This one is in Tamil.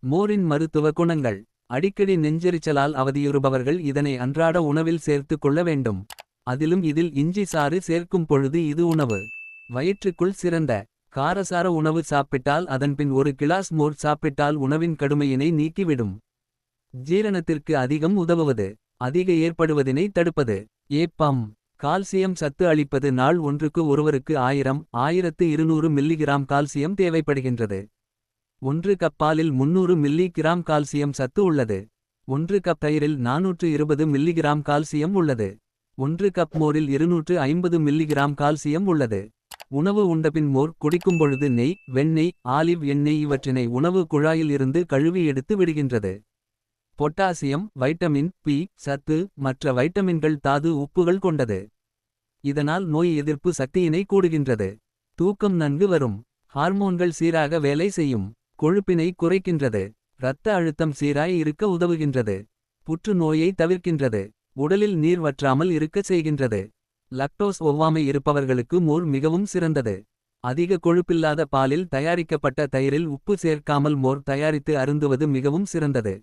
மோரின் மருத்துவ குணங்கள். அடிக்கடி நெஞ்செரிச்சலால் அவதியுறுபவர்கள் இதனை அன்றாட உணவில் சேர்த்து கொள்ள வேண்டும். அதிலும் இதில் இஞ்சி சாறு சேர்க்கும் பொழுது இது உணவு. வயிற்றுக்குள் சிறந்த காரசார உணவு சாப்பிட்டால் அதன்பின் ஒரு கிளாஸ் மோர் சாப்பிட்டால் உணவின் கடுமையினை நீக்கிவிடும். ஜீரணத்திற்கு அதிகம் உதவுவது. அதிக ஏற்படுவதினை தடுப்பது. ஏப்பம். கால்சியம் சத்து அளிப்பது. நாள் ஒன்றுக்கு ஒருவருக்கு 1000-1200 மில்லிகிராம் கால்சியம் தேவைப்படுகின்றது. 1 கப் பாலில் 300 மில்லிகிராம் கால்சியம் சத்து உள்ளது. 1 கப் தயிரில் 420 மில்லிகிராம் கால்சியம் உள்ளது. 1 கப் மோரில் 250 மில்லிகிராம் கால்சியம் உள்ளது. உணவு உண்டபின் மோர் குடிக்கும்பொழுது நெய், வெண்ணெய், ஆலிவ் எண்ணெய் இவற்றினை உணவு குழாயில் இருந்து கழுவி எடுத்து விடுகின்றது. பொட்டாசியம், வைட்டமின் பி சத்து மற்ற வைட்டமின்கள் தாது உப்புகள் கொண்டது. இதனால் நோய் எதிர்ப்பு சக்தியினை கூடுகின்றது. தூக்கம் நன்கு வரும். ஹார்மோன்கள் சீராக வேலை செய்யும். கொழுப்பினை குறைக்கின்றது. இரத்த அழுத்தம் சீராய் இருக்க உதவுகின்றது. புற்று நோயை தவிர்க்கின்றது. உடலில் நீர் வற்றாமல் இருக்கச் செய்கின்றது. லக்டோஸ் ஒவ்வாமை இருப்பவர்களுக்கு மோர் மிகவும் சிறந்தது. அதிக கொழுப்பில்லாத பாலில் தயாரிக்கப்பட்ட தயிரில் உப்பு சேர்க்காமல் மோர் தயாரித்து அருந்துவது மிகவும் சிறந்தது.